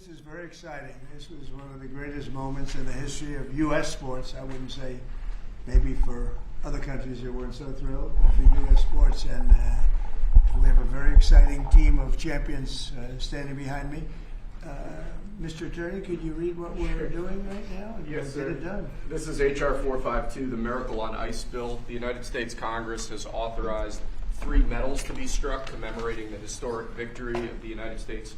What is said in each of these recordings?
this is very exciting. This was one of the greatest moments in the history of U.S. sports. I wouldn't say maybe for other countries they weren't so thrilled, but for U.S. sports. And we have a very exciting team of champions standing behind me. Mr. Attorney, could you read what we're doing right now? And Yes, sir. Get it done. This is H.R. 452, the Miracle on Ice bill. The United States Congress has authorized 3 medals to be struck commemorating the historic victory of the United States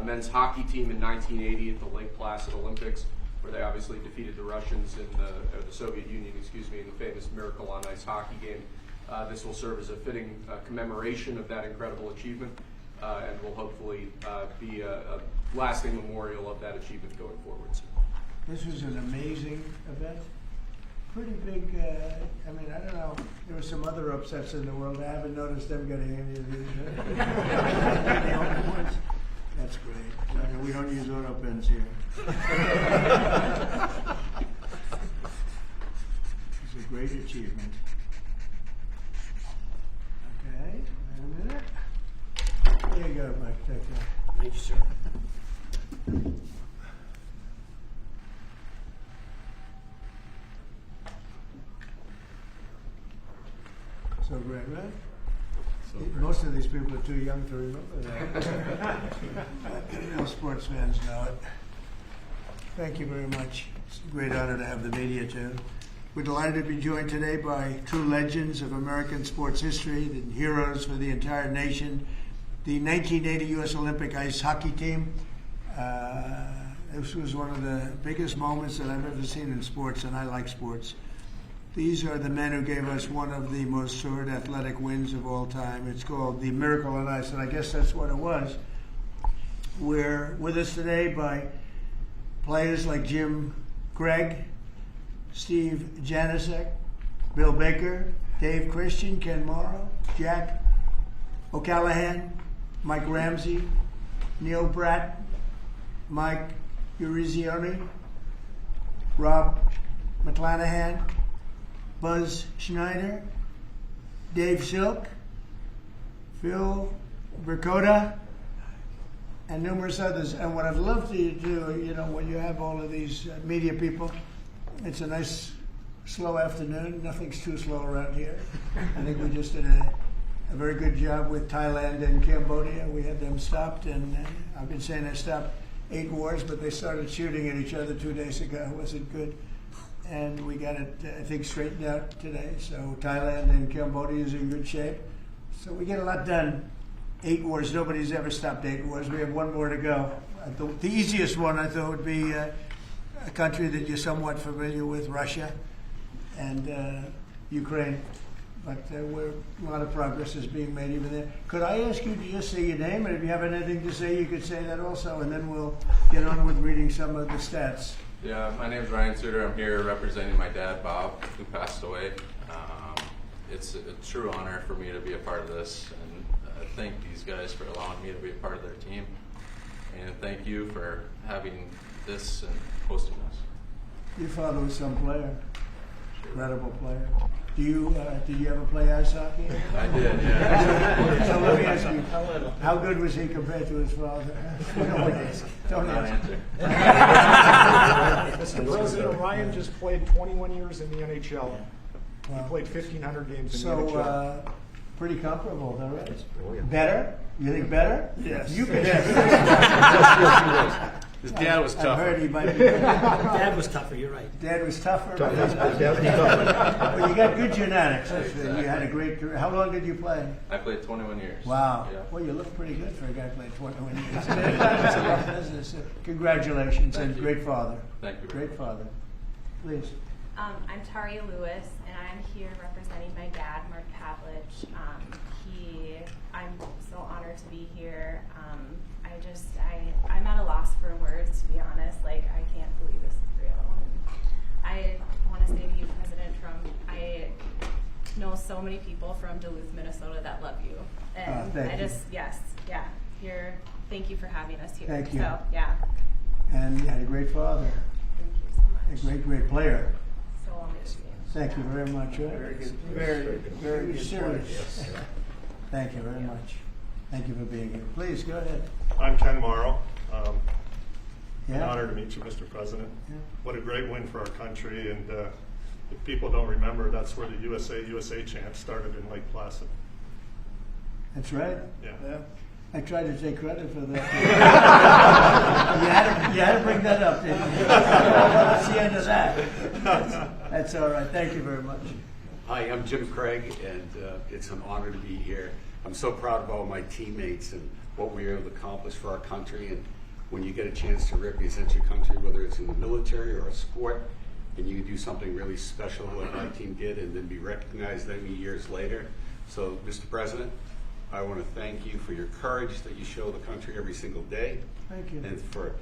men's hockey team in 1980 at the Lake Placid Olympics, where they obviously defeated the Russians in the Soviet Union, in the famous Miracle on Ice hockey game. This will serve as a fitting commemoration of that incredible achievement, and will hopefully be a lasting memorial of that achievement going forward. This was an amazing event. Pretty big, I mean, I don't know, there were some other upsets in the world. I haven't noticed them getting any of these. The only ones. That's great. We don't use auto pens here. It's a great achievement. Okay, wait a minute. There you go, Mike. Take that. Thank you, sir. So great, right? Most of these people are too young to remember that. Most sports fans know it. Thank you very much. It's a great honor to have the media too. We're delighted to be joined today by true legends of American sports history, the heroes for the entire nation, the 1980 U.S. Olympic ice hockey team. This was one of the biggest moments that I've ever seen in sports, and I like sports. These are the men who gave us one of the most storied athletic wins of all time. It's called the Miracle on Ice, and I guess that's what it was. We're with us today by players like Jim Gregg, Steve Janicek, Bill Baker, Dave Christian, Ken Morrow, Jack O'Callahan, Mike Ramsey, Neil Bratt, Mike Urizioni, Rob McClanahan, Buzz Schneider, Dave Silk, Phil Vercoda, and numerous others. And what I'd love to do, when you have all of these media people, it's a nice, slow afternoon. Nothing's too slow around here. I think we just did a very good job with Thailand and Cambodia. We had them stopped, and I've been saying they stopped 8 wars, but they started shooting at each other 2 days ago. It wasn't good. And we got it, I think, straightened out today. So Thailand and Cambodia is in good shape. So we get a lot done. 8 wars. Nobody's ever stopped 8 wars. We have 1 more to go. The easiest one, I thought, would be a country that you're somewhat familiar with, Russia and Ukraine. But a lot of progress is being made even there. Could I ask you to just say your name? And if you have anything to say, you could say that also. And then we'll get on with reading some of the stats. Yeah, my name is Ryan Suter. I'm here representing my dad, Bob, who passed away. It's a true honor for me to be a part of this, and thank these guys for allowing me to be a part of their team. And thank you for having this and hosting us. Your father was some player, incredible player. Did you ever play ice hockey? I did, yeah. So let me ask you, how good was he compared to his father? Don't answer. Mr. President, Ryan just played 21 years in the NHL. He Wow. played 1,500 games in the So, NHL. pretty comparable, though, right? Better? You think better? Yes. You can. His dad was I've tougher. heard he might be better. Dad was tougher, you're right. Dad was tougher. But you got good genetics. You had a great career. How long did you play? I played 21 years. Wow. Yeah. Well, you look pretty good for a guy who played 21 years. It's a rough business. Congratulations, Thank and you. great father. Thank you very Great much. father. Please. I'm Taria Lewis, and I'm here representing my dad, Mark Pavlich. I'm so honored to be here. I'm at a loss for words, to be honest. Like, I can't believe this is real. And I want to say to you, President Trump, I know so many people from Duluth, Minnesota that love you. And thank you. Thank you for having us here. Thank you. So, yeah, And you had a great father, thank you so a much. great player. So I'll miss you. Thank you very much. Very good. Very good. Serious. Thank you very much. Thank you for being here. Please, go ahead. I'm Ken Morrow. An Yeah. honor to meet you, Mr. President. Yeah. What a great win for our country, and if people don't remember, that's where the USA chant started in Lake Placid. That's right. Yeah. I tried to take credit for that. you had to bring that up, didn't you? That's the end of that. That's all right. Thank you very much. Hi, I'm Jim Craig, and it's an honor to be here. I'm so proud of all my teammates and what we were able to accomplish for our country. And when you get a chance to represent your country, whether it's in the military or a sport, and you do something really special like my team did, and then be recognized many years later. So, Mr. President, I want to thank you for your courage that you show the country every single day, Thank you. and for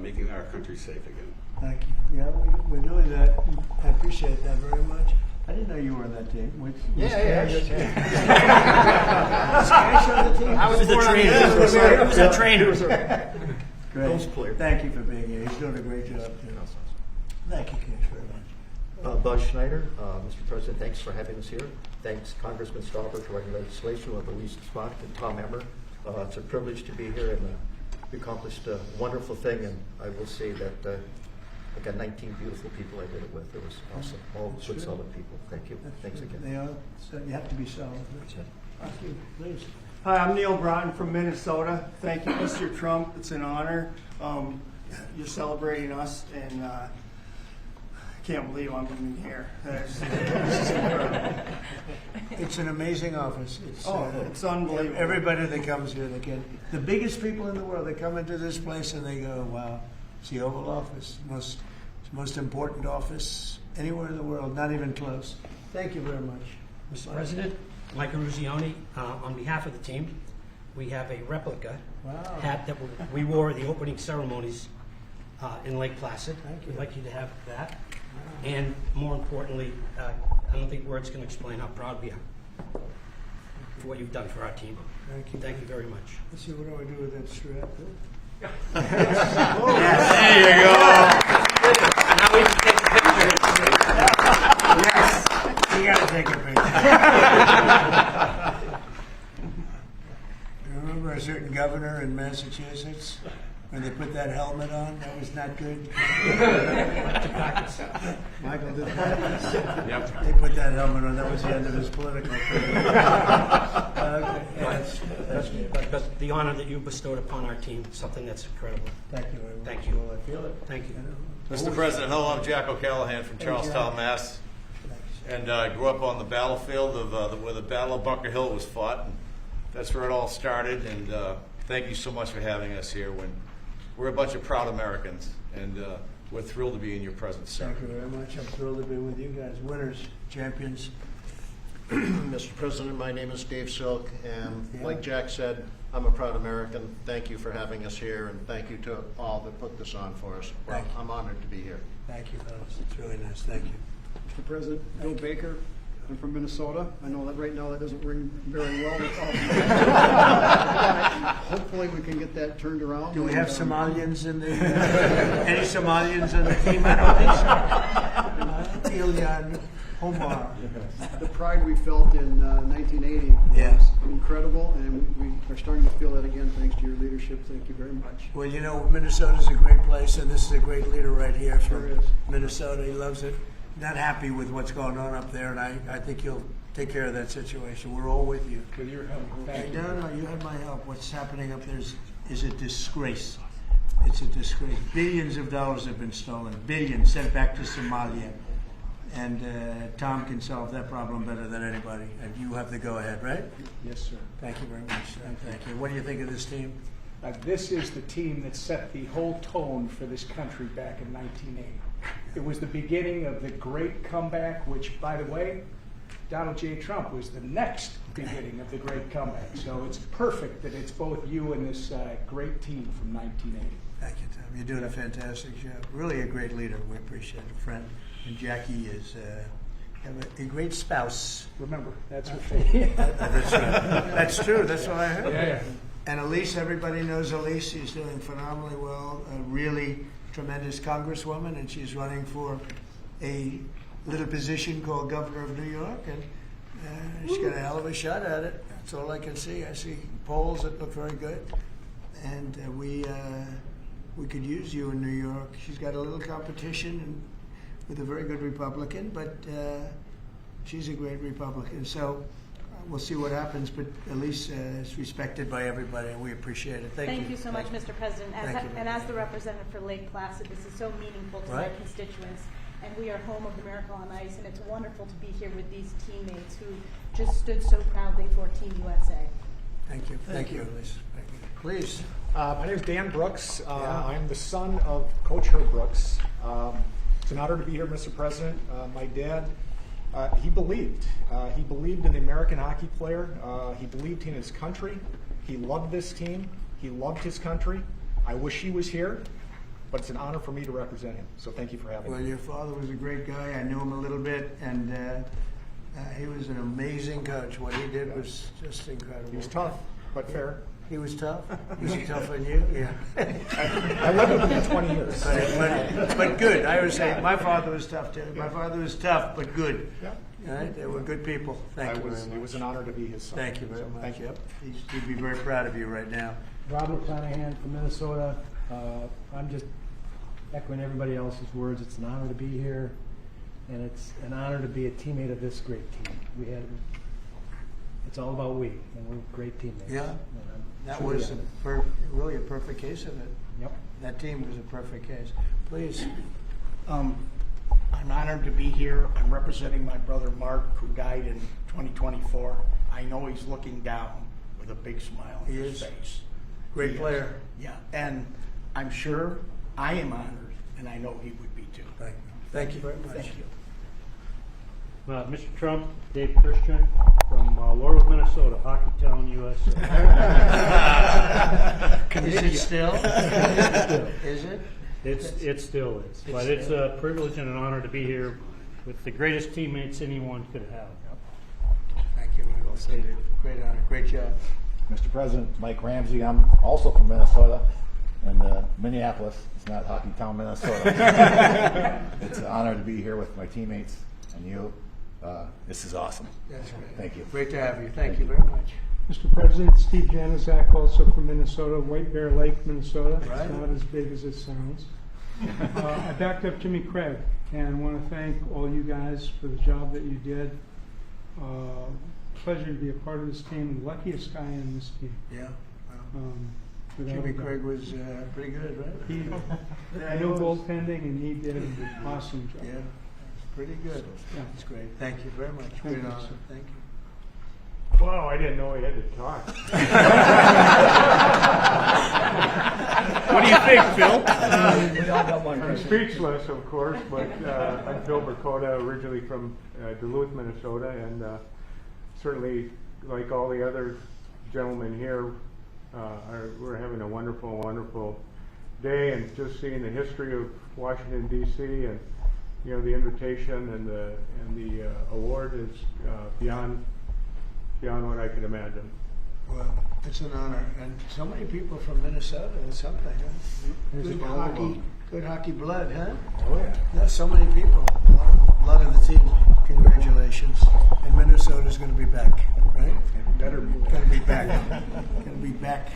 making our country safe again. Thank you. Yeah, we're doing that. I appreciate that very much. I didn't know you were on that team. Was Cash on the team? I was the trainer. I was a trainer. Great. Thank you for being here. He's doing a great job. Too. Thank you, Cash, very much. Buzz Schneider, Mr. President, thanks for having us here. Thanks, Congressman Stauber, for writing legislation with Elise Smock and Tom Emmer. It's a privilege to be here, and we accomplished a wonderful thing. And I will say that I got 19 beautiful people I did it with. It was awesome. All good, solid people. Thank you. Thanks again. They are. So you have to be solid. Thank you. Please. Hi, I'm Neil Broughton from Minnesota. Thank you, Mr. Trump. It's an honor. You're celebrating us, and I can't believe I'm even here. This is incredible. It's an amazing office. It's unbelievable. Everybody that comes here, the biggest people in the world, they come into this place and they go, wow, it's the Oval Office. It's the most important office anywhere in the world, not even close. Thank you very much. Mr. President, Michael Ruzioni, on behalf of the team, we have a replica Wow. hat that we wore at the opening ceremonies in Lake Placid. Thank you. We'd like you to have that. And more importantly, I don't think words can explain how proud we are for what you've done for our team. Thank you. Thank you very much. Let's see, what do I do with that strap? There you go. Now we can take a picture. Yes, you got to take a picture. You remember a certain governor in Massachusetts when they put that helmet on? That was not good. Michael did practice. Yep. They put that helmet on. That was the end of his political career. Okay. But the honor that you bestowed upon our team is something that's incredible. Thank you very much. Thank you. Well, I feel it. Thank you. Mr. President, hello, I'm Jack O'Callahan from Hey, Charlestown, Jack. Mass. And I grew up on the battlefield of where the Battle of Bunker Hill was fought. And that's where it all started. And thank you so much for having us here. We're a bunch of proud Americans, and we're thrilled to be in your presence, sir. Thank you very much. I'm thrilled to be with you guys. Winners, champions. Mr. President, my name is Dave Silk, and Yeah. like Jack said, I'm a proud American. Thank you for having us here, and thank you to all that put this on for us. Well, Thank you. I'm honored to be here. Thank you, fellas. It's really nice. Thank you. Mr. President, Bill Baker. I'm from Minnesota. I know that right now that doesn't ring very well. Hopefully we can get that turned around. Do we have And, Somalians in the any Somalians in the team? I don't think so. Ilyan Omar. The pride we felt in 1980 was Yes. incredible, and we are starting to feel that again thanks to your leadership. Thank you very much. Well, you know, Minnesota's a great place, and this is a great leader right here Sure from is. Minnesota. He loves it. Not happy with what's going on up there, and I think he'll take care of that situation. We're all with you. With your help. No, you have my help. What's happening up there is a disgrace. It's a disgrace. Billions of dollars have been stolen. Billions sent back to Somalia. And Tom can solve that problem better than anybody. And you have the go-ahead, right? Yes, sir. Thank you very much. Thank you. What do you think of this team? This is the team that set the whole tone for this country back in 1980. It was the beginning of the great comeback, which, by the way, Donald J. Trump was the next beginning of the great comeback. So it's perfect that it's both you and this great team from 1980. Thank you, Tom. You're doing a fantastic job. Really a great leader. We appreciate it, friend. And Jackie is a great spouse. Remember, that's her favorite. That's right. That's true. That's what I heard. Yeah. And Elise, everybody knows Elise. She's doing phenomenally well. A really tremendous congresswoman, and she's running for a little position called governor of New York, and she's got a hell of a shot at it. That's all I can see. I see polls that look very good, and we we could use you in New York. She's got a little competition and with a very good Republican, but she's a great Republican. So we'll see what happens, but Elise is respected by everybody, and we appreciate it. Thank you so much, Mr. President. Thank you. And as the representative for Lake Placid, this is so meaningful to my constituents. And we are home of the Miracle on Ice, and it's wonderful to be here with these teammates who just stood so proudly for Team USA. Thank you. Thank you, Elise. Thank you. Please. My name is Dan Brooks. I'm the son of Coach Herb Brooks. It's an honor to be here, Mr. President. My dad, he believed. He believed in the American hockey player. He believed in his country. He loved this team. He loved his country. I wish he was here, but it's an honor for me to represent him. So thank you for having me. Well, your father was a great guy. I knew him a little bit, and he was an amazing coach. What he did was just incredible. He was tough, but fair. He was tough? Was he tough on you? Yeah. I lived with him for 20 years. But good. I would say my father was tough too. My father was tough, but good. Yeah. All right? They were good people. Thank you very much. It was an honor to be his son. Thank you very much. Thank you. He'd be very proud of you right now. Robert Flanagan from Minnesota. I'm just echoing everybody else's words. It's an honor to be here, and it's an honor to be a teammate of this great team. It's all about we, and we're great teammates. Yeah, that was really a perfect case of it. Yep. That team was a perfect case. Please. I'm honored to be here. I'm representing my brother Mark, who died in 2024. I know he's looking down with a big smile on his face. Great player. Yeah, and I'm sure I am honored, and I know he would be too. Thank you very much. Thank you. Mr. Trump, Dave Christian from Laurel, Minnesota, Hockeytown, USA. Is it still? Is it? It still is. But it's a privilege and an honor to be here with the greatest teammates anyone could have. Thank you. Well stated. Great honor. Great job. Mr. President, Mike Ramsey. I'm also from Minnesota, and Minneapolis. It's not Hockeytown, Minnesota. It's an honor to be here with my teammates and you. This is awesome. That's great. Thank you. Great to have you. Thank you very much. Mr. President, Steve Januzak, also from Minnesota, White Bear Lake, Minnesota. Right. It's not as big as it sounds. I backed up Jimmy Craig and want to thank all you guys for the job that you did. Pleasure to be a part of this team. The luckiest guy in this team. Yeah. Without Jimmy a doubt. Craig was pretty good, right? I know goaltending, and he did an awesome job. Yeah. Pretty good. Yeah. That's great. Thank you very much. Thank Great you, honor. sir. Thank you. Wow, I didn't know he had to talk. What do you think, Phil? I'm speechless, of course, but I'm Phil Burkota, originally from Duluth, Minnesota, and certainly, like all the other gentlemen here, we're having a wonderful, wonderful day, and just seeing the history of Washington, D.C., and the invitation and the award is beyond what I could imagine. Well, it's an honor, and so many people from Minnesota. It's something. Huh? Good hockey blood, huh? Oh yeah. Yeah, so many people. A lot of the team. Congratulations. And Minnesota's going to be back, right? Better be Going to be back. Going to be back.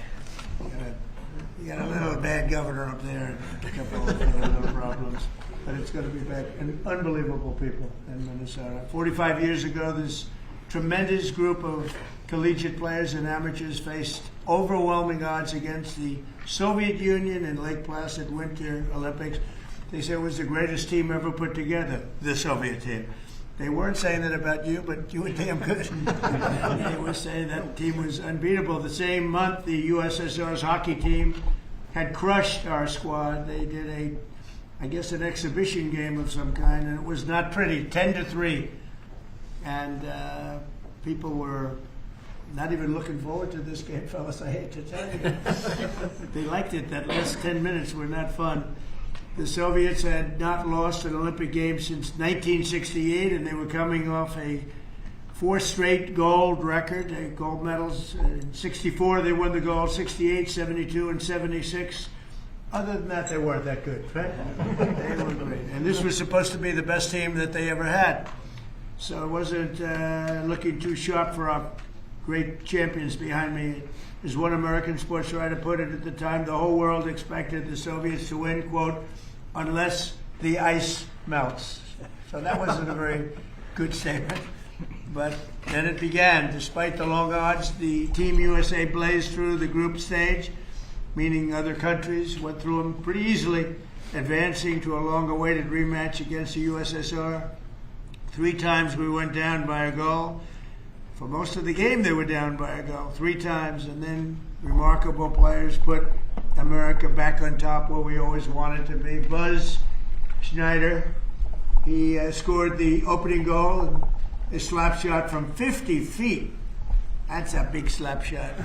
You got a little bad governor up there, and a couple of little problems, but it's going to be back. And unbelievable people in Minnesota. 45 years ago, this tremendous group of collegiate players and amateurs faced overwhelming odds against the Soviet Union in Lake Placid Winter Olympics. They said it was the greatest team ever put together, the Soviet team. They weren't saying that about you, but you were damn good. They were saying that team was unbeatable. The same month, the USSR's hockey team had crushed our squad. They did an exhibition game of some kind, and it was not pretty, 10-3. And people were not even looking forward to this game, fellas, I hate to tell you. They liked it. That last 10 minutes were not fun. The Soviets had not lost an Olympic game since 1968, and they were coming off a 4 straight gold record, gold medals. In 64, they won the gold, 68, 72, and 76. Other than that, they weren't that good, right? They were great. And this was supposed to be the best team that they ever had. So it wasn't looking too sharp for our great champions behind me. As one American sports writer put it at the time, the whole world expected the Soviets to win, quote, unless the ice melts. So that wasn't a very good statement. But then it began. Despite the long odds, the Team USA blazed through the group stage, meaning other countries went through them pretty easily, advancing to a long-awaited rematch against the USSR. 3 times we went down by a goal. For most of the game, they were down by a goal 3 times, and then remarkable players put America back on top where we always wanted to be. Buzz Schneider, he scored the opening goal, and a slap shot from 50 feet. That's a big slap shot.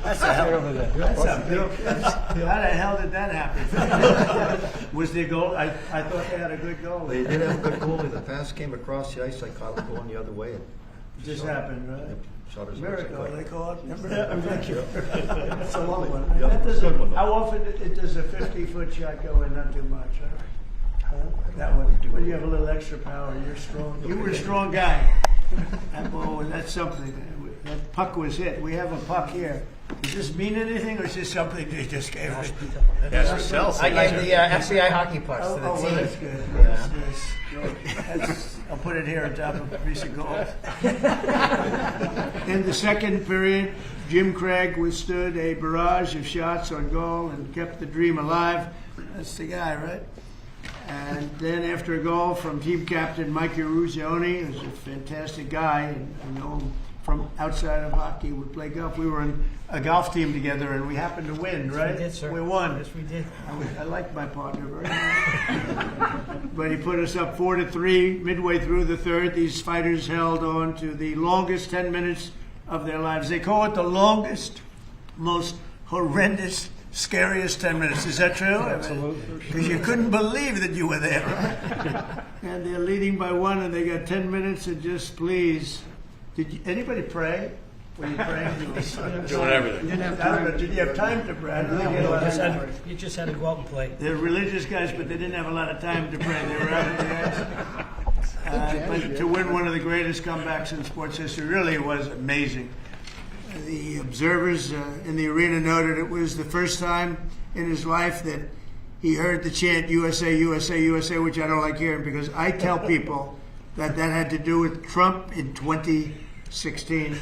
That's a hell of a How the hell did that happen? Was there a goal? I thought they had a good goal. They did have a good goalie. The pass came across the ice. I caught it going the other way. And Just happened, right? Yep, shot his Miracle, legs. they call it. Remember that? I'm not sure. That's a long one. Yep. That does Good one, though. how often does a 50-foot shot go in? Not too much, huh? That one. When you have a little extra power, you're strong. You were a strong guy. That's something. That puck was hit. We have a puck here. Does this mean anything, or is this something they just gave us? I gave the FCI hockey pucks to the Well, team. that's good. I'll put it here on top of a piece of gold. In the second period, Jim Craig withstood a barrage of shots on goal and kept the dream alive. That's the guy, right? And then after a goal from team captain Mike Eruzione, who's a fantastic guy, and I know him from outside of hockey, we play golf. We were in a golf team together, and we happened to win, right? We did, sir. We won. Yes, we did. I liked my partner very much. But he put us up 4-3 midway through the third. These fighters held on to the longest 10 minutes of their lives. They call it the longest, most horrendous, scariest 10 minutes. Is that true? Absolutely. Because you couldn't believe that you were there, right? And they're leading by 1, and they got 10 minutes, and just please. Anybody pray? Were you praying? Doing everything. Did you have time to pray? I don't think you had a lot of time. You just had to go out and play. They're religious guys, but they didn't have a lot of time to pray. They were out there. But to win one of the greatest comebacks in sports history really was amazing. The observers in the arena noted it was the first time in his life that he heard the chant USA, USA, USA, which I don't like hearing because I tell people that had to do with Trump in 2016,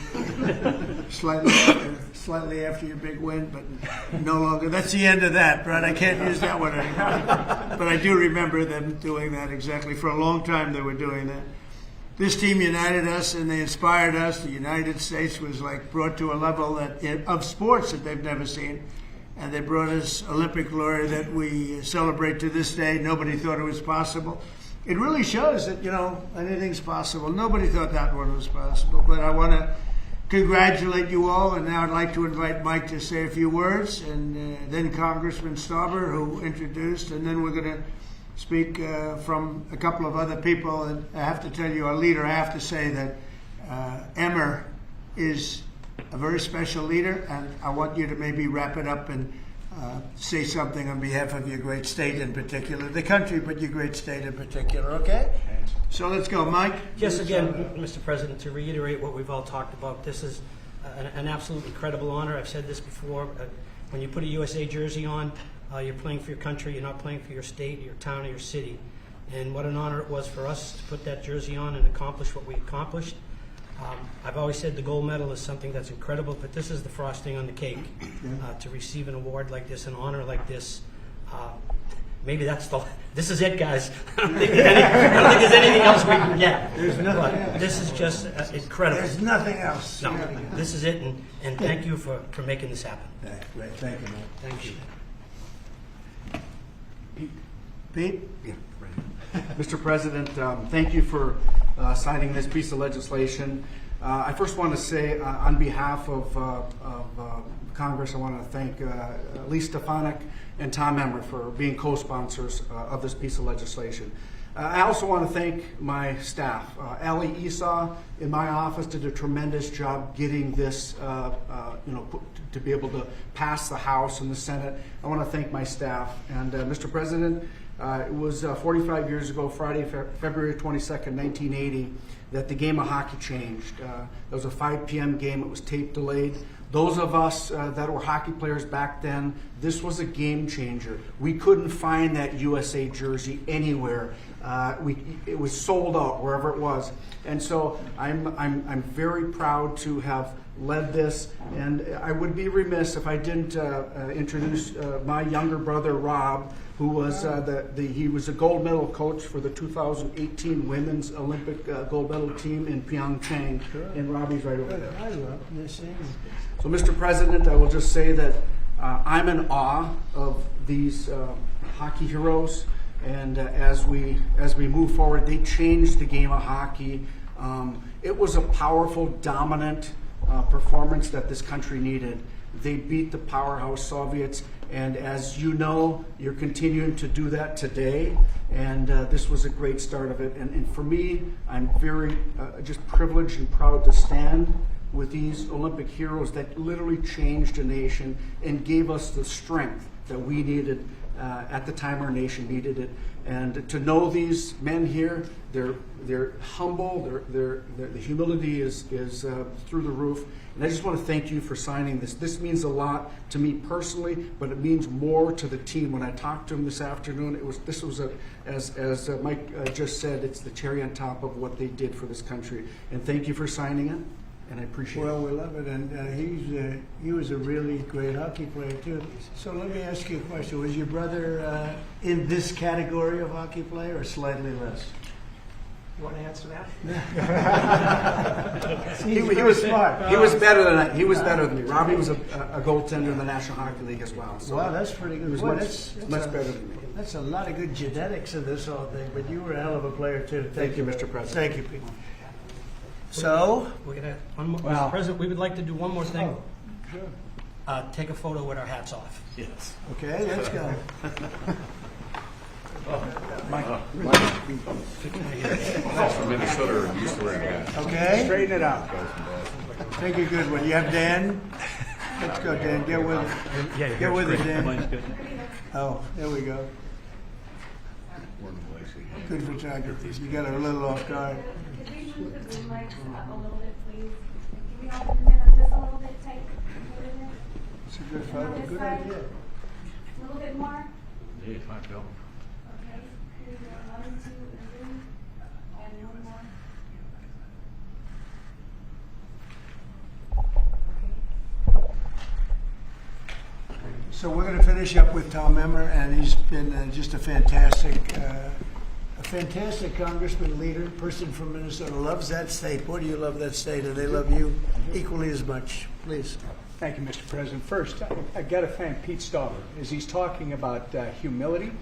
slightly after your big win, but no longer. That's the end of that, right? I can't use that one anymore. But I do remember them doing that exactly. For a long time they were doing that. This team united us and they inspired us. The United States was like brought to a level of sports that they've never seen. And they brought us Olympic glory that we celebrate to this day. Nobody thought it was possible. It really shows that, anything's possible. Nobody thought that one was possible. But I want to congratulate you all, and now I'd like to invite Mike to say a few words, and then Congressman Stauber, who introduced, and then we're going to speak from a couple of other people. And I have to tell you, our leader, I have to say that Emmer is a very special leader, and I want you to maybe wrap it up and say something on behalf of your great state in particular, the country, but your great state in particular, okay? So let's go, Mike. Yes, again, Mr. President, to reiterate what we've all talked about, this is an absolute incredible honor. I've said this before. When you put a USA jersey on, you're playing for your country. You're not playing for your state, your town, or your city. And what an honor it was for us to put that jersey on and accomplish what we accomplished. I've always said the gold medal is something that's incredible, but this is the frosting on the cake. To receive an award like this, an honor like this, maybe this is it, guys. I don't think there's anything else we can get. There's nothing else. This is just incredible. There's nothing else. No, this is it, and thank you for making this happen. Great, thank you, Mike. Thank you. Pete? Yeah, right. Mr. President, thank you for signing this piece of legislation. I first want to say on behalf of Congress, I want to thank Lee Stefanik and Tom Emmer for being co-sponsors of this piece of legislation. I also want to thank my staff. Ali Esau in my office did a tremendous job getting this, to be able to pass the House and the Senate. I want to thank my staff. And Mr. President, it was 45 years ago, Friday, February 22nd, 1980, that the game of hockey changed. It was a 5 p.m. game. It was tape delayed. Those of us that were hockey players back then, this was a game changer. We couldn't find that USA jersey anywhere. It was sold out wherever it was. And so I'm very proud to have led this, and I would be remiss if I didn't introduce my younger brother Rob, who was he was a gold medal coach for the 2018 Women's Olympic gold medal team in Pyeongchang, and Robbie's right over there. Hi, Rob. Nice seeing you. So, Mr. President, I will just say that I'm in awe of these hockey heroes, and as we move forward, they changed the game of hockey. It was a powerful, dominant performance that this country needed. They beat the powerhouse Soviets, and as you know, you're continuing to do that today, and this was a great start of it. And for me, I'm very just privileged and proud to stand with these Olympic heroes that literally changed a nation and gave us the strength that we needed at the time our nation needed it. And to know these men here, they're humble, the humility is through the roof. And I just want to thank you for signing this. This means a lot to me personally, but it means more to the team. When I talked to them this afternoon, as Mike just said, it's the cherry on top of what they did for this country. And thank you for signing it, and I appreciate it. Well, we love it, and he was a really great hockey player too. So let me ask you a question: was your brother in this category of hockey player, or slightly less? You want to answer that? he was smart. He was better than He was better than me. Robbie was a goaltender in the National Hockey League as well. So wow, that's pretty good. He was much better than me. That's a lot of good genetics in this whole thing. But you were a hell of a player too. Thank you, Mr. President. Thank you, Pete. So we're gonna, Mr. President, we would like to do one more thing. Sure. Take a photo with our hats off. Yes. Okay, let's go. That's from Minnesota and used to wearing hats. Okay. Straighten it out. Take a good one. You have Dan? Let's go, Dan. Get with it. Yeah, Get with it, Dan. Mine's good. Oh, there we go. Good photography. You got a little off guard. Could we move the boom lights up a little bit, please? Can we all move it up just a little bit tight? It's a good photo. This Good side. idea. A little bit more. Yeah, fine, Bill. Okay. Here we go. 1, 2, and 3. And one more. So we're going to finish up with Tom Emmer, and he's been just a fantastic congressman, leader, person from Minnesota. Loves that state. Boy, do you love that state, and they love you equally as much. Please. Thank you, Mr. President. First, I got to thank Pete Stauber as he's talking about humility.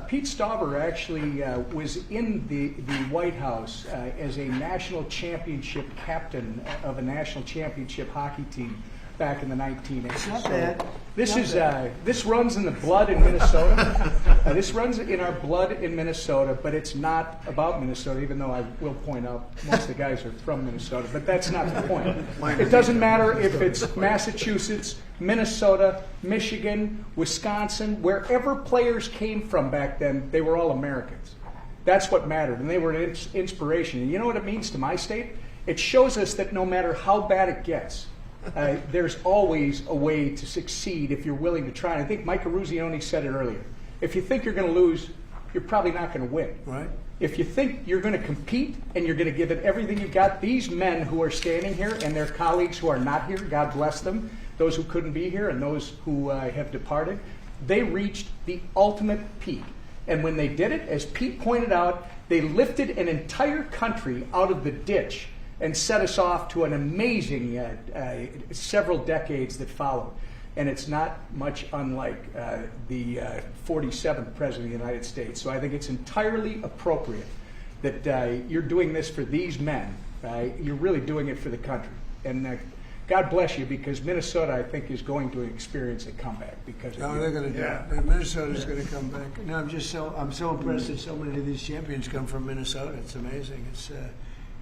Pete Stauber actually was in the White House as a national championship captain of a national championship hockey team back in the 1980s. Not bad. This runs in the blood in Minnesota. This runs in our blood in Minnesota, but it's not about Minnesota, even though I will point out most of the guys are from Minnesota, but that's not the point. It doesn't matter if it's Massachusetts, Minnesota, Michigan, Wisconsin, wherever players came from back then, they were all Americans. That's what mattered, and they were an inspiration. And you know what it means to my state? It shows us that no matter how bad it gets, there's always a way to succeed if you're willing to try. And I think Mike Eruzione said it earlier. If you think you're going to lose, you're probably not going to win. Right. If you think you're going to compete and you're going to give it everything you've got, these men who are standing here and their colleagues who are not here, God bless them, those who couldn't be here and those who have departed, they reached the ultimate peak. And when they did it, as Pete pointed out, they lifted an entire country out of the ditch and set us off to an amazing several decades that followed. And it's not much unlike the 47th President of the United States. So I think it's entirely appropriate that you're doing this for these men. You're really doing it for the country. And God bless you, because Minnesota, I think, is going to experience a comeback because of you. They're going to do it. Minnesota's going to come back. No, I'm so impressed that so many of these champions come from Minnesota. It's amazing.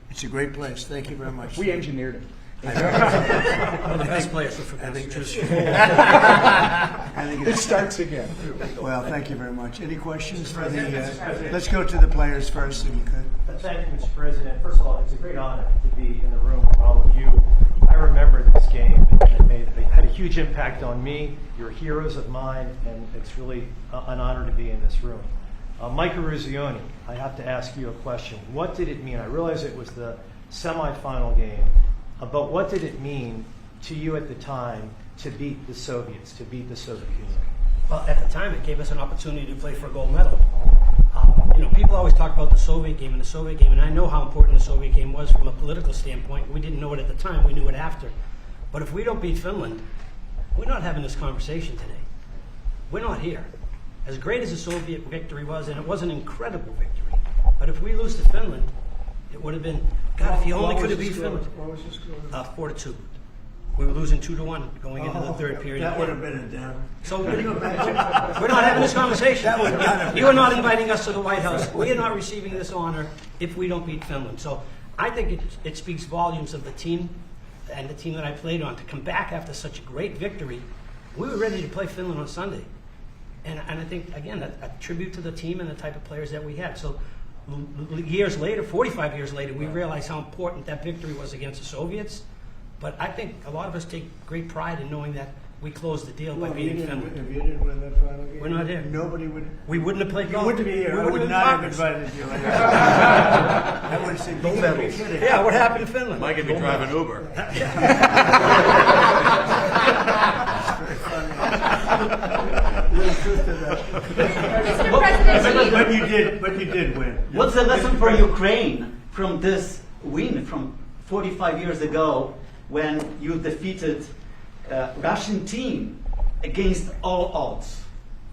It's a great place. Thank you very much. We engineered it. One of the best players for I think just. I think It starts again. Well, thank you very much. Any questions for the? Let's go to the players first, if you could. Thank you, Mr. President. First of all, it's a great honor to be in the room with all of you. I remember this game, and it had a huge impact on me. You're heroes of mine, and it's really an honor to be in this room. Mike Eruzione, I have to ask you a question. What did it mean? I realize it was the semifinal game, but what did it mean to you at the time to beat the Soviets, to beat the Soviet Union? Well, at the time, it gave us an opportunity to play for a gold medal. People always talk about the Soviet game, and I know how important the Soviet game was from a political standpoint. We didn't know it at the time, we knew it after. But if we don't beat Finland, we're not having this conversation today. We're not here. As great as the Soviet victory was, and it was an incredible victory, but if we lose to Finland, it would have been, God, if you only could have beat Finland. What was the score? 4-2. We were losing 2-1 going into the third period. That would have been a down. So we're not having this conversation. You are not inviting us to the White House. We are not receiving this honor if we don't beat Finland. So I think it speaks volumes of the team and the team that I played on to come back after such a great victory. We were ready to play Finland on Sunday. And I think, again, a tribute to the team and the type of players that we had. So years later, 45 years later, we realize how important that victory was against the Soviets. But I think a lot of us take great pride in knowing that we closed the deal by beating Finland. If you didn't win that final game, we're not here. Nobody would. We wouldn't have played golf. You wouldn't be here. I would not have invited you. I would have said, gold medals. Yeah, what happened to Finland? Mike would be driving Uber. But you did win. What's the lesson for Ukraine from this win from 45 years ago when you defeated Russian team against all odds?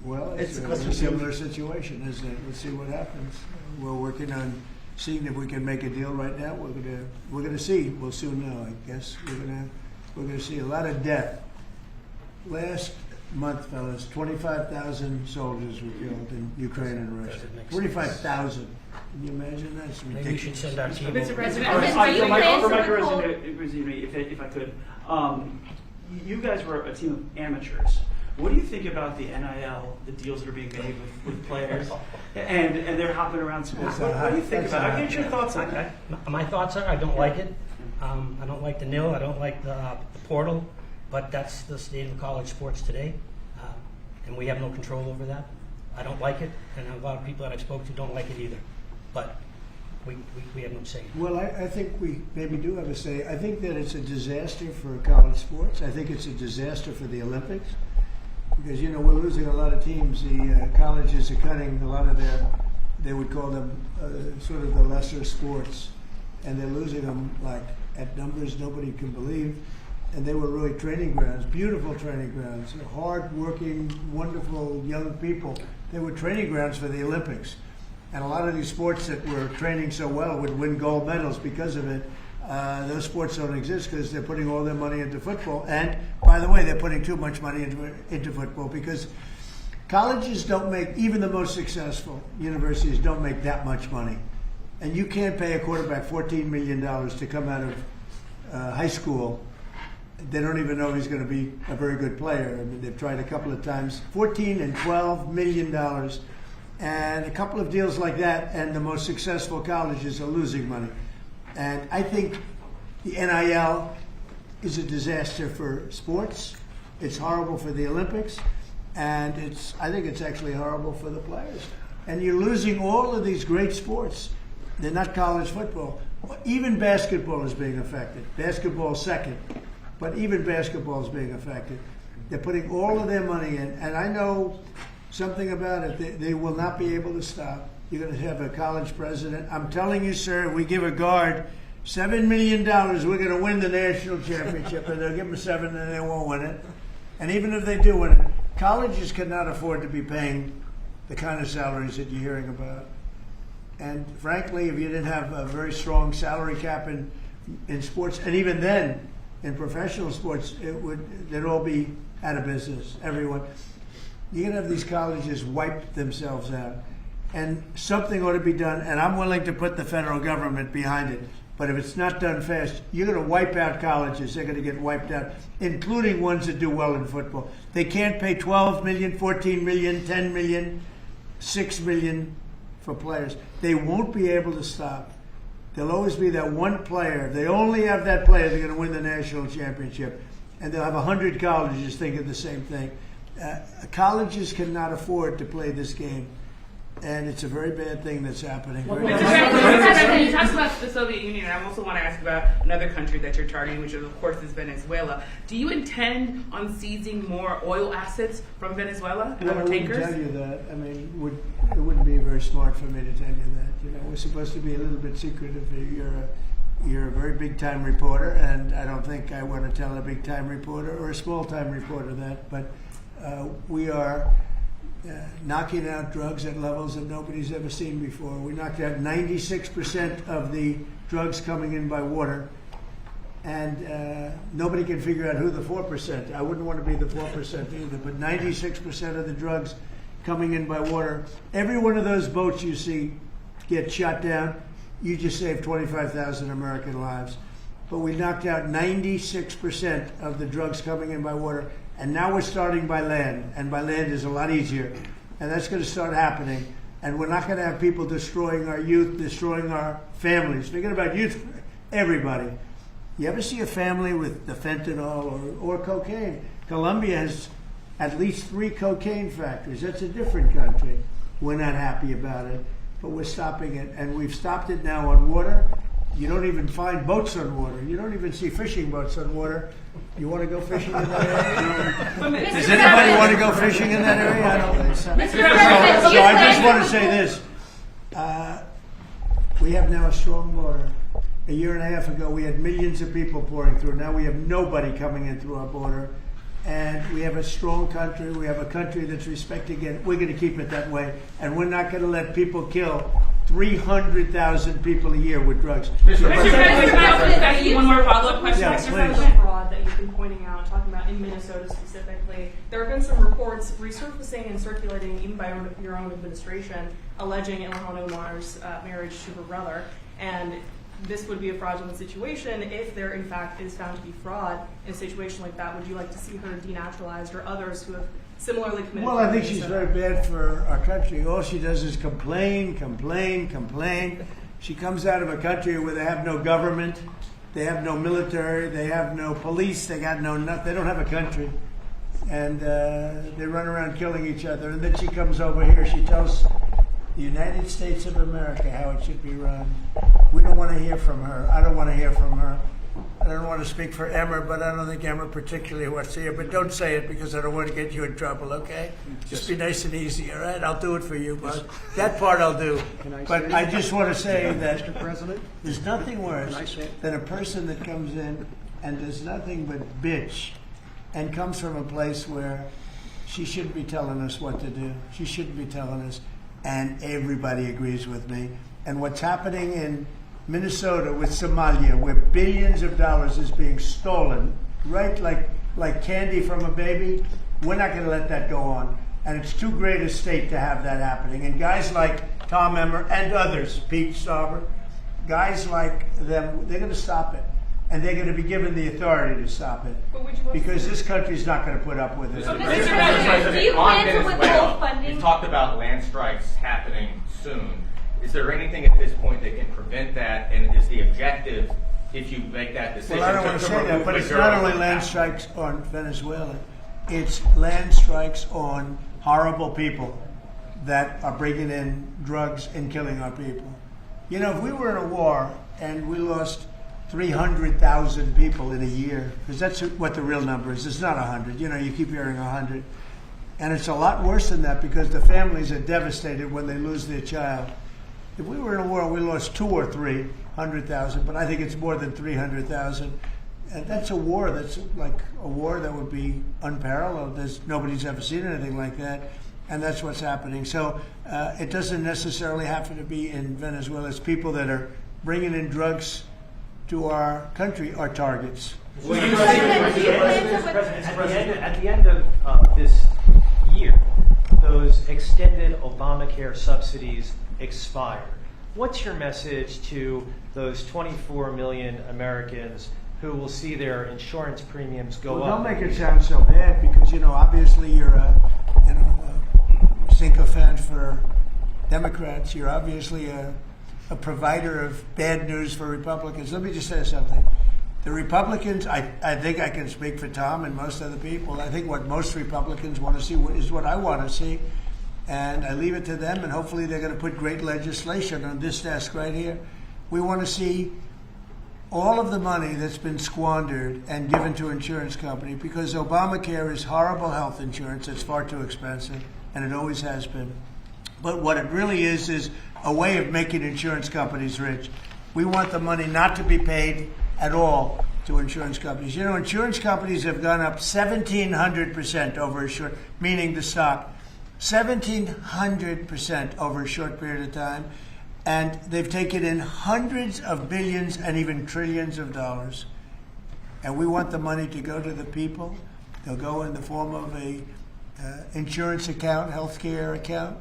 Well, it's a similar situation, isn't it? Let's see what happens. We're working on seeing if we can make a deal right now. We're gonna see. We'll soon know, I guess. We're gonna see a lot of death. Last month, fellas, 25,000 soldiers were killed in Ukraine and Russia. 25,000. Can you imagine that? It's ridiculous. Maybe we should send our team. Mr. President, if I could, you guys were a team of amateurs. What do you think about the NIL, the deals that are being made with players, and they're hopping around schools? What do you think about it? I'll get your thoughts on that. My thoughts are I don't like it. I don't like the NIL. I don't like the portal. But that's the state of college sports today, and we have no control over that. I don't like it, and a lot of people that I've spoken to don't like it either. But we have no say. Well, I think we maybe do have a say. I think that it's a disaster for college sports. I think it's a disaster for the Olympics because, we're losing a lot of teams. The colleges are cutting a lot of they would call them sort of the lesser sports, and they're losing them like at numbers nobody can believe. And they were really training grounds, beautiful training grounds, hard-working, wonderful young people. They were training grounds for the Olympics. And a lot of these sports that were training so well would win gold medals because of it. Those sports don't exist because they're putting all their money into football. And, by the way, they're putting too much money into football because colleges don't make, even the most successful universities don't make that much money. And you can't pay a quarterback $14 million to come out of high school. They don't even know he's going to be a very good player. I mean, they've tried a couple of times. $14 and $12 million. And a couple of deals like that, and the most successful colleges are losing money. And I think the NIL is a disaster for sports. It's horrible for the Olympics. And I think it's actually horrible for the players. And you're losing all of these great sports. They're not college football. Even basketball is being affected. Basketball second. But even basketball is being affected. They're putting all of their money in. And I know something about it. They will not be able to stop. You're going to have a college president. I'm telling you, sir, we give a guard $7 million. We're going to win the national championship. And they'll give them $7 and they won't win it. And even if they do win it, colleges cannot afford to be paying the kind of salaries that you're hearing about. And frankly, if you didn't have a very strong salary cap in sports, and even then, in professional sports, they'd all be out of business, everyone. You're going to have these colleges wipe themselves out. And something ought to be done, and I'm willing to put the federal government behind it. But if it's not done fast, you're going to wipe out colleges. They're going to get wiped out, including ones that do well in football. They can't pay $12 million, $14 million, $10 million, $6 million for players. They won't be able to stop. There'll always be that one player. They only have that player. They're going to win the national championship. And they'll have 100 colleges thinking the same thing. Colleges cannot afford to play this game. And it's a very bad thing that's happening. Mr. President, you talked about the Soviet Union, and I also want to ask about another country that you're targeting, which of course is Venezuela. Do you intend on seizing more oil assets from Venezuela and Well, I wouldn't tankers? tell you that. I mean, it wouldn't be very smart for me to tell you that. You know, we're supposed to be a little bit secretive. You're a very big time reporter, and I don't think I want to tell a big time reporter or a small time reporter that. But we are knocking out drugs at levels that nobody's ever seen before. We knocked out 96% of the drugs coming in by water, and nobody can figure out who the 4%. I wouldn't want to be the 4% either, but 96% of the drugs coming in by water. Every one of those boats you see get shot down, you just saved 25,000 American lives. But we knocked out 96% of the drugs coming in by water. And now we're starting by land, and by land is a lot easier. And that's going to start happening. And we're not going to have people destroying our youth, destroying our families. Forget about youth, everybody. You ever see a family with the fentanyl or cocaine? Colombia has at least 3 cocaine factories. That's a different country. We're not happy about it, but we're stopping it. And we've stopped it now on water. You don't even find boats on water. You don't even see fishing boats on water. You want to go fishing in that area? Does anybody want to go fishing in that area? I don't think so. So I just want to say this. We have now a strong border. A year and a half ago, we had millions of people pouring through. Now we have nobody coming in through our border. And we have a strong country. We have a country that's respected. And we're going to keep it that way. And we're not going to let people kill 300,000 people a year with drugs. Mr. President, one more follow-up question. Yeah, Mr. please. President. Fraud that you've been pointing out, talking about in Minnesota specifically. There have been some reports resurfacing and circulating, even by your own administration, alleging Ilhan Omar's marriage to her brother. And this would be a fraudulent situation if there, in fact, is found to be fraud in a situation like that. Would you like to see her denaturalized or others who have similarly committed? Well, I think she's very bad for our country. All she does is complain, complain, complain. She comes out of a country where they have no government, they have no military, they have no police, they got no nothing. They don't have a country, and they run around killing each other. And then she comes over here. She tells the United States of America how it should be run. We don't want to hear from her. I don't want to hear from her. I don't want to speak for Emmer, but I don't think Emmer particularly wants to hear. But don't say it because I don't want to get you in trouble, okay? Just be nice and easy, all right? I'll do it for you, but that part I'll do. But I just want to say that Mr. President? there's nothing worse than a person that comes in and does nothing but bitch and comes from a place where she shouldn't be telling us what to do. She shouldn't be telling us. And everybody agrees with me. And what's happening in Minnesota with Somalia, where billions of dollars is being stolen, right, like candy from a baby, we're not going to let that go on. And it's too great a state to have that happening. And guys like Tom Emmer and others, Pete Stauber, guys like them, they're going to stop it. And they're going to be given the authority to stop it. Because this country's not going to put up with it. Mr. President, do you plan to withhold funding? You've talked about land strikes happening soon. Is there anything at this point that can prevent that? And is the objective, if you make that decision, Well, I don't want to say that, but it's not only land strikes on Venezuela. It's land strikes on horrible people that are bringing in drugs and killing our people. You know, if we were in a war and we lost 300,000 people in a year, because that's what the real number is. It's not 100. You know, you keep hearing 100. And it's a lot worse than that because the families are devastated when they lose their child. If we were in a war, we lost 200,000 or 300,000, but I think it's more than 300,000. And that's a war that's like a war that would be unparalleled. Nobody's ever seen anything like that. And that's what's happening. So it doesn't necessarily have to be in Venezuela. It's people that are bringing in drugs to our country are targets. At the end of this year, those extended Obamacare subsidies expire. what's your message to those 24 million Americans who will see their insurance premiums go Well, up? don't make it sound so bad because, obviously you're a sycophant for Democrats. You're obviously a provider of bad news for Republicans. Let me just say something. The Republicans, I think I can speak for Tom and most other people. I think what most Republicans want to see is what I want to see. And I leave it to them, and hopefully they're going to put great legislation on this desk right here. We want to see all of the money that's been squandered and given to insurance companies, because Obamacare is horrible health insurance. It's far too expensive, and it always has been. But what it really is a way of making insurance companies rich. We want the money not to be paid at all to insurance companies. Insurance companies have gone up 1,700% over a short, meaning the stock, 1,700% over a short period of time. And they've taken in hundreds of billions and even trillions of dollars. And we want the money to go to the people. They'll go in the form of a insurance account, healthcare account,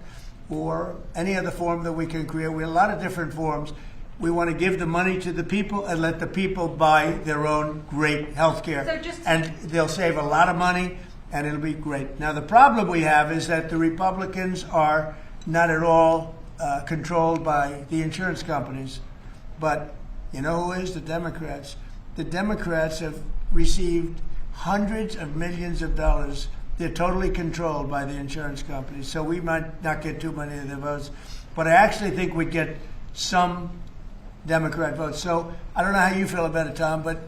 or any other form that we can create. We have a lot of different forms. We want to give the money to the people and let the people buy their own great healthcare. And they'll save a lot of money, and it'll be great. Now, the problem we have is that the Republicans are not at all controlled by the insurance companies. But you know who is? The Democrats. The Democrats have received hundreds of millions of dollars. They're totally controlled by the insurance companies. So we might not get too many of their votes. But I actually think we'd get some Democrat votes. So I don't know how you feel about it, Tom, but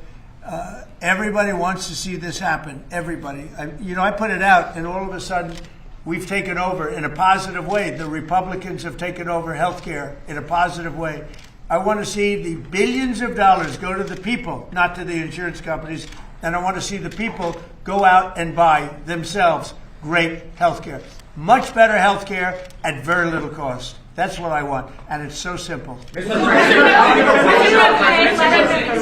everybody wants to see this happen. Everybody. I put it out, and all of a sudden, we've taken over in a positive way. The Republicans have taken over health care in a positive way. I want to see the billions of dollars go to the people, not to the insurance companies. And I want to see the people go out and buy themselves great health care. Much better health care at very little cost. That's what I want. And it's so simple. Mr.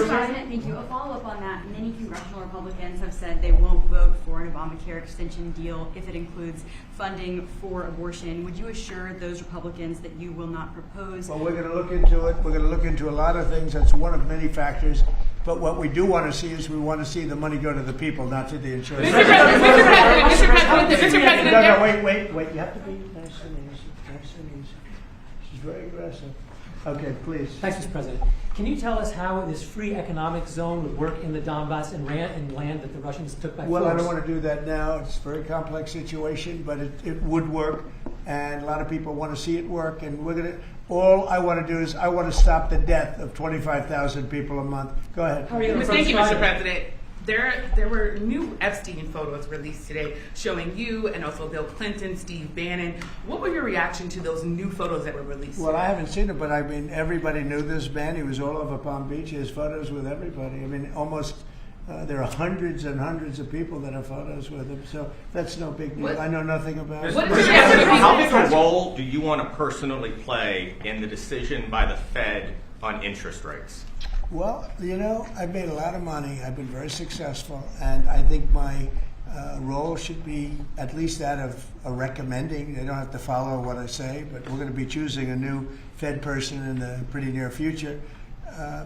President, thank you. A follow-up on that. Many congressional Republicans have said they won't vote for an Obamacare extension deal if it includes funding for abortion. Would you assure those Republicans that you will not propose? Well, we're going to look into it. We're going to look into a lot of things. That's one of many factors. But what we do want to see is we want to see the money go to the people, not to the insurance. Mr. President. No, wait. You have to be nice and easy. She's very aggressive. Okay, please. Thanks, Mr. President. Can you tell us how this free economic zone would work in the Donbass and land that the Russians took by force? Well, I don't want to do that now. It's a very complex situation, but it would work, and a lot of people want to see it work. And all I want to do is I want to stop the death of 25,000 people a month. Go ahead. Thank you, Mr. President. There were new Epstein photos released today showing you and also Bill Clinton, Steve Bannon. What were your reaction to those new photos that were released? Well, I haven't seen it, but I mean, everybody knew this man. He was all over Palm Beach. He has photos with everybody. I mean, almost there are hundreds and hundreds of people that have photos with him. So that's no big deal. I know nothing about it. How big a role do you want to personally play in the decision by the Fed on interest rates? Well, I've made a lot of money. I've been very successful, and I think my role should be at least that of a recommending. They don't have to follow what I say, but we're going to be choosing a new Fed person in the pretty near future.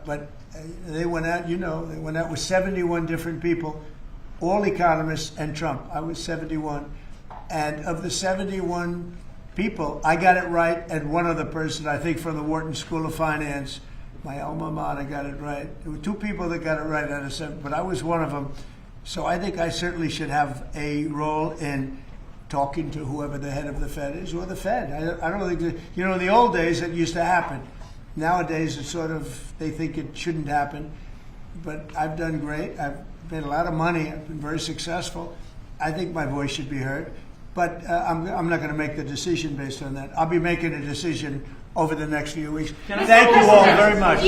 But they went out, they went out with 71 different people, all economists and Trump. I was 71. And of the 71 people, I got it right, and one other person, I think from the Wharton School of Finance, my alma mater, got it right. There were two people that got it right out of 7, but I was one of them. So I think I certainly should have a role in talking to whoever the head of the Fed is, or the Fed. I don't think that, in the old days it used to happen. Nowadays it's sort of, they think it shouldn't happen. But I've done great. I've made a lot of money. I've been very successful. I think my voice should be heard. But I'm not going to make the decision based on that. I'll be making a decision over the next few weeks. Thank you all very much.